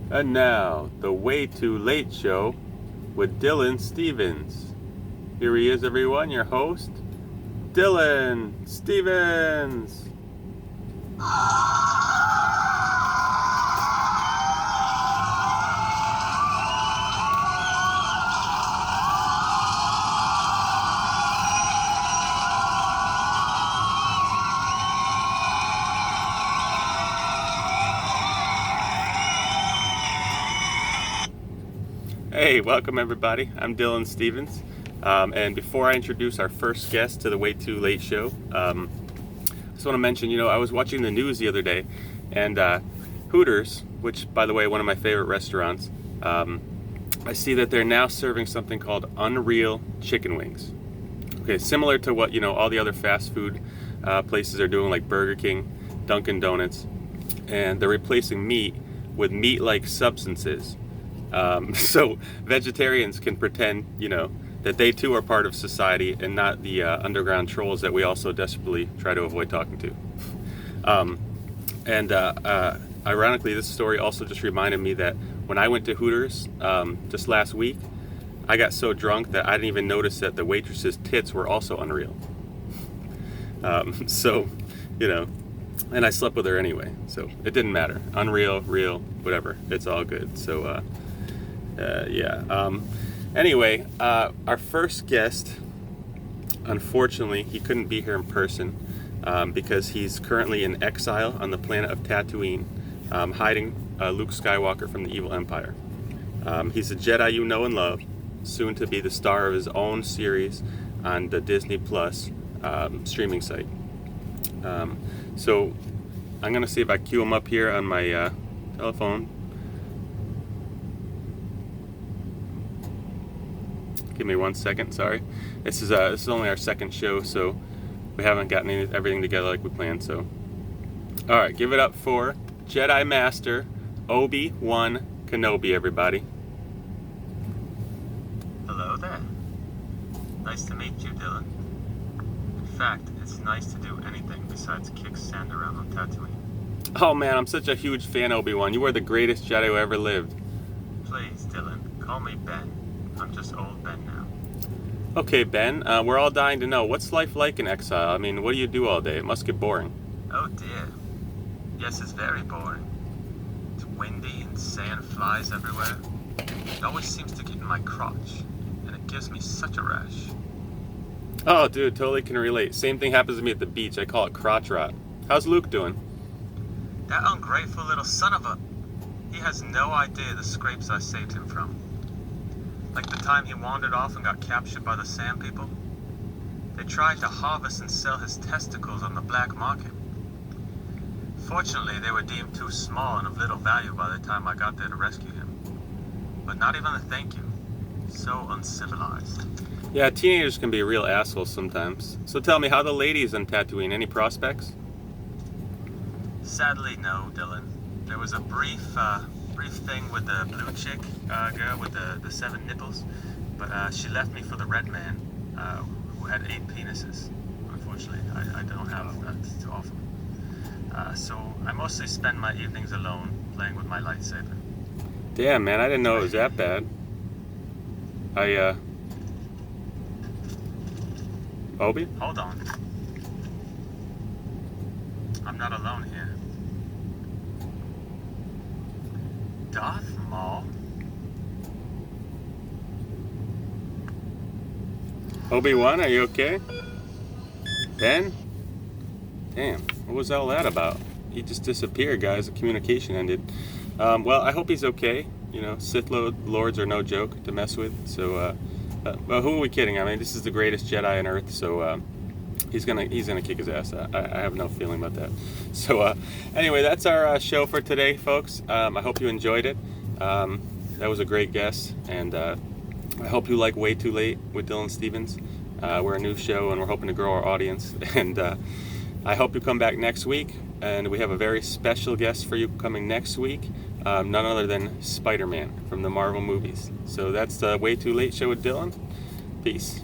And now, the Way Too Late Show with Dylan Stevens. Here he is, everyone, your host, Dylan Stevens. Hey, welcome everybody. I'm Dylan Stevens. And before I introduce our first guest to the Way Too Late Show, I just want to mention, I was watching the news the other day, and Hooters, which, by the way, one of my favorite restaurants, I see that they're now serving something called Unreal Chicken Wings. Okay, similar to what, all the other fast food places are doing, like Burger King, Dunkin' Donuts, and they're replacing meat with meat-like substances. So vegetarians can pretend, that they too are part of society and not the underground trolls that we also desperately try to avoid talking to. Ironically, this story also just reminded me that when I went to Hooters just last week, I got so drunk that I didn't even notice that the waitress's tits were also unreal. And I slept with her anyway, so it didn't matter. Unreal, real, whatever. It's all good. So, Anyway, our first guest, unfortunately, he couldn't be here in person because he's currently in exile on the planet of Tatooine, hiding Luke Skywalker from the evil Empire. He's a Jedi you know and love, soon to be the star of his own series on the Disney Plus streaming site. So I'm going to see if I cue him up here on my telephone. Give me 1 second, sorry. This is only our second show, so we haven't gotten everything together like we planned. So, all right, give it up for Jedi Master Obi Wan Kenobi, everybody. Hello there. Nice to meet you, Dylan. In fact, it's nice to do anything besides kick sand around on Tatooine. Oh man, I'm such a huge fan, Obi-Wan. You are the greatest Jedi who ever lived. Please, Dylan, call me Ben. I'm just old Ben now. Okay, Ben, we're all dying to know, what's life like in exile? I mean, what do you do all day? It must get boring. Oh dear. Yes, it's very boring. It's windy and sand flies everywhere. It always seems to get in my crotch, and it gives me such a rash. Oh, dude, totally can relate. Same thing happens to me at the beach. I call it crotch rot. How's Luke doing? That ungrateful little son of a... He has no idea the scrapes I saved him from. Like the time he wandered off and got captured by the Sand People. They tried to harvest and sell his testicles on the black market. Fortunately, they were deemed too small and of little value by the time I got there to rescue him. But not even a thank you. So uncivilized. Yeah, teenagers can be real assholes sometimes. So tell me, how the ladies on Tatooine? Any prospects? Sadly, no, Dylan. There was a brief thing with the blue chick girl with the 7 nipples, but she left me for the red man who had 8 penises. Unfortunately, I don't have that to offer. So I mostly spend my evenings alone playing with my lightsaber. Damn, man, I didn't know it was that bad. Obi? Hold on. I'm not alone here. Darth Maul? Obi-Wan, are you okay? Ben? Damn, what was all that about? He just disappeared, guys. The communication ended. Well, I hope he's okay. Sith Lords are no joke to mess with. So, well, who are we kidding? I mean, this is the greatest Jedi on Earth, so he's gonna kick his ass. I have no feeling about that. So, anyway, that's our show for today, folks. I hope you enjoyed it. That was a great guest, and I hope you like Way Too Late with Dylan Stevens. We're a new show, and we're hoping to grow our audience. And I hope you come back next week. And we have a very special guest for you coming next week. None other than Spider-Man from the Marvel movies. So that's the Way Too Late show with Dylan. Peace.